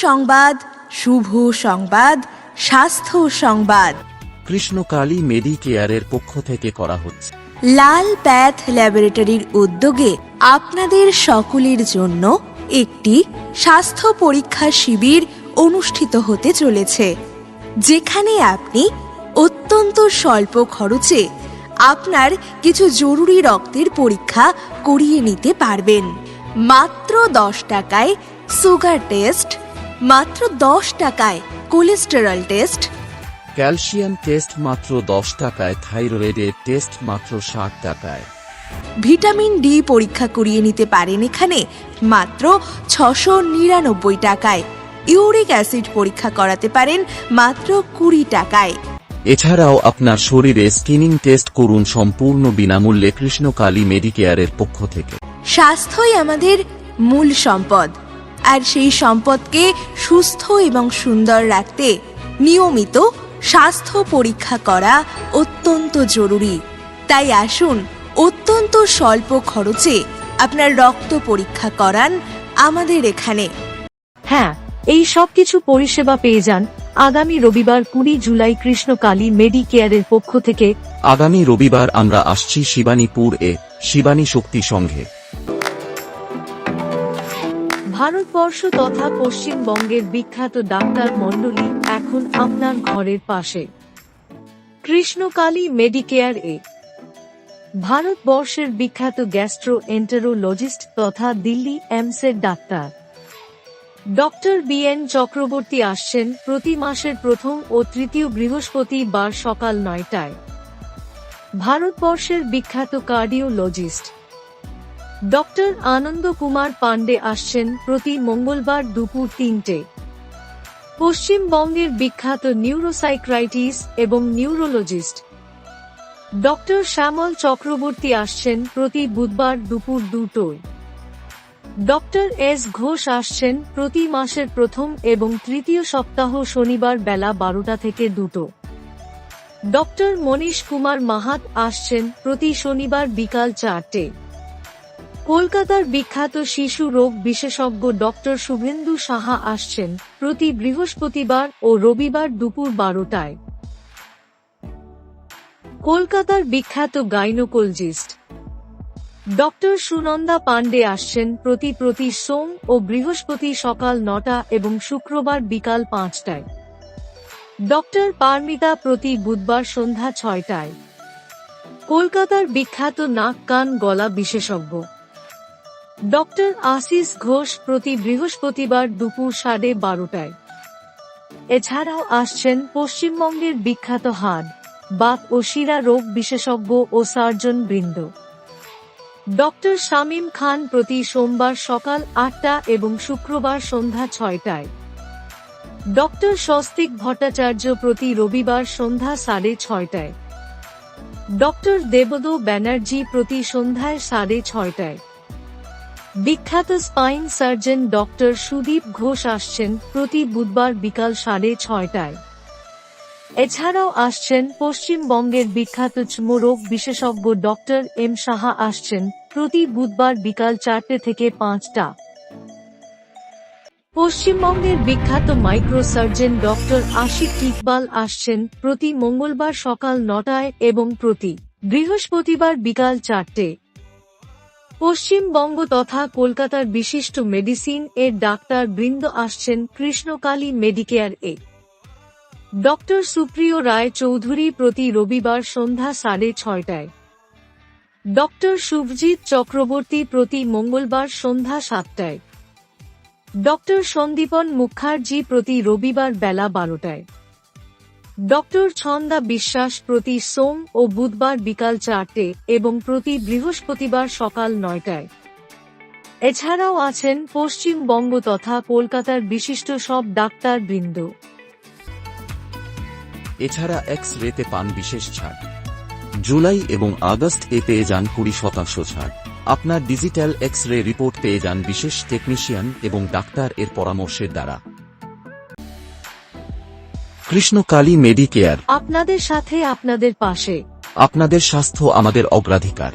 সংবাদ, শুভ সংবাদ, স্বাস্থ্য সংবাদ কৃষ্ণকালী মেডিকেয়ারের পক্ষ থেকে করা হচ্ছে। লাল প্যাথ ল্যাবরেটরির উদ্যোগে আপনাদের সকলের জন্য একটি স্বাস্থ্য পরীক্ষা শিবির অনুষ্ঠিত হতে চলেছে, যেখানে আপনি অত্যন্ত স্বল্প খরচে আপনার কিছু জরুরি রক্তের পরীক্ষা করিয়ে নিতে পারবেন। মাত্র 10 টাকায় সুগার টেস্ট, মাত্র 10 টাকায় কোলেস্টেরল টেস্ট, ক্যালসিয়াম টেস্ট মাত্র 10 টাকায়, থাইরয়েডের টেস্ট মাত্র 60 টাকায়। ভিটামিন ডি পরীক্ষা করিয়ে নিতে পারেন এখানে মাত্র 699 টাকায়। ইউরিক অ্যাসিড পরীক্ষা করাতে পারেন মাত্র 20 টাকায়। এছাড়াও আপনার শরীরে স্ক্রিনিং টেস্ট করুন সম্পূর্ণ বিনামূল্যে কৃষ্ণকালী মেডিকেয়ারের পক্ষ থেকে। স্বাস্থ্যই আমাদের মূল সম্পদ, আর সেই সম্পদকে সুস্থ এবং সুন্দর রাখতে নিয়মিত স্বাস্থ্য পরীক্ষা করা অত্যন্ত জরুরি। তাই আসুন অত্যন্ত স্বল্প খরচে আপনার রক্ত পরীক্ষা করান আমাদের এখানে। হ্যাঁ, এই সব কিছু পরিষেবা পেয়ে যান আগামী রবিবার 20 জুলাই কৃষ্ণকালী মেডিকেয়ারের পক্ষ থেকে। আগামী রবিবার আমরা আসছি শিবানীপুর শিবানী শক্তি সংঘে। ভারতবর্ষ তথা পশ্চিমবঙ্গের বিখ্যাত ডাক্তার মণ্ডলী এখন আপনার ঘরের পাশে। কৃষ্ণকালী মেডিকেয়ার ভারতবর্ষের বিখ্যাত গ্যাস্ট্রোএন্টেরোলজিস্ট তথা দিল্লি এমসের ডাক্তার ডক্টর BN চক্রবর্তী আসছেন প্রতি মাসের প্রথম ও তৃতীয় বৃহস্পতিবার সকাল 9টায়। ভারতবর্ষের বিখ্যাত কার্ডিওলজিস্ট ডক্টর আনন্দ কুমার পান্ডে আসছেন প্রতি মঙ্গলবার দুপুর 3টে। পশ্চিমবঙ্গের বিখ্যাত নিউরোসাইক্রাইটিস এবং নিউরোলজিস্ট ডক্টর শ্যামল চক্রবর্তী আসছেন প্রতি বুধবার দুপুর 2টোয়। ডক্টর S ঘোষ আসছেন প্রতি মাসের প্রথম এবং তৃতীয় সপ্তাহ শনিবার বেলা 12টা থেকে 2টো। ডক্টর মনীশ কুমার মাহাত আসছেন প্রতি শনিবার বিকাল 4টে। কলকাতার বিখ্যাত শিশু রোগ বিশেষজ্ঞ ডক্টর শুভেন্দু সাহা আসছেন প্রতি বৃহস্পতিবার ও রবিবার দুপুর 12টায়। কলকাতার বিখ্যাত গাইনোকোলজিস্ট ডক্টর সুনন্দা পান্ডে আসছেন প্রতি সোম ও বৃহস্পতি সকাল 9টা এবং শুক্রবার বিকাল 5টায়। ডক্টর পারমিতা প্রতি বুধবার সন্ধ্যা 6টায়। কলকাতার বিখ্যাত নাক কান গলা বিশেষজ্ঞ ডক্টর আশিস ঘোষ প্রতি বৃহস্পতিবার দুপুর 12:30টায়। এছাড়াও আসছেন পশ্চিমবঙ্গের বিখ্যাত হাড়, বাত ও শিরা রোগ বিশেষজ্ঞ ও সার্জন বৃন্দ ডক্টর শামীম খান প্রতি সোমবার সকাল 8টা এবং শুক্রবার সন্ধ্যা 6টায়। ডক্টর স্বস্তিক ভট্টাচার্য প্রতি রবিবার সন্ধ্যা 6:30টায়। ডক্টর দেবদো ব্যানার্জি প্রতি সন্ধ্যায় 6:30টায়। বিখ্যাত spine surgeon doctor Sudip Ghosh আসছেন প্রতি বুধবার বিকাল 6:30টায়। এছাড়াও আসছেন পশ্চিমবঙ্গের বিখ্যাত চর্মরোগ বিশেষজ্ঞ ডক্টর M সাহা আসছেন প্রতি বুধবার বিকাল 4টে থেকে 5টা। পশ্চিমবঙ্গের বিখ্যাত মাইক্রোসার্জন ডক্টর আশিক ইকবাল আসছেন প্রতি মঙ্গলবার সকাল 9টায় এবং প্রতি বৃহস্পতিবার বিকাল 4টে। পশ্চিমবঙ্গ তথা কলকাতার বিশিষ্ট মেডিসিন এর ডাক্তার বৃন্দ আসছেন কৃষ্ণকালী মেডিকেয়ার ডক্টর সুপ্রিয় রায় চৌধুরী প্রতি রবিবার সন্ধ্যা 6:30টায়। ডক্টর শুভজিৎ চক্রবর্তী প্রতি মঙ্গলবার সন্ধ্যা 7টায়। ডক্টর সন্দীপন মুখার্জি প্রতি রবিবার বেলা 12টায়। ডক্টর ছন্দা বিশ্বাস প্রতি সোম ও বুধবার বিকাল 4টে এবং প্রতি বৃহস্পতিবার সকাল 9টায়। এছাড়াও আছেন পশ্চিমবঙ্গ তথা কলকাতার বিশিষ্ট সব ডাক্তার বৃন্দ। এছাড়া এক্স-রেতে পান বিশেষ ছাড়। জুলাই এবং আগস্ট পেয়ে যান 20% ছাড়। আপনার ডিজিটাল এক্স-রে রিপোর্ট পেয়ে যান বিশেষ টেকনিশিয়ান এবং ডাক্তার এর পরামর্শের দ্বারা। কৃষ্ণকালী মেডিকেয়ার, আপনাদের সাথে, আপনাদের পাশে। আপনাদের স্বাস্থ্য আমাদের অগ্রাধিকার।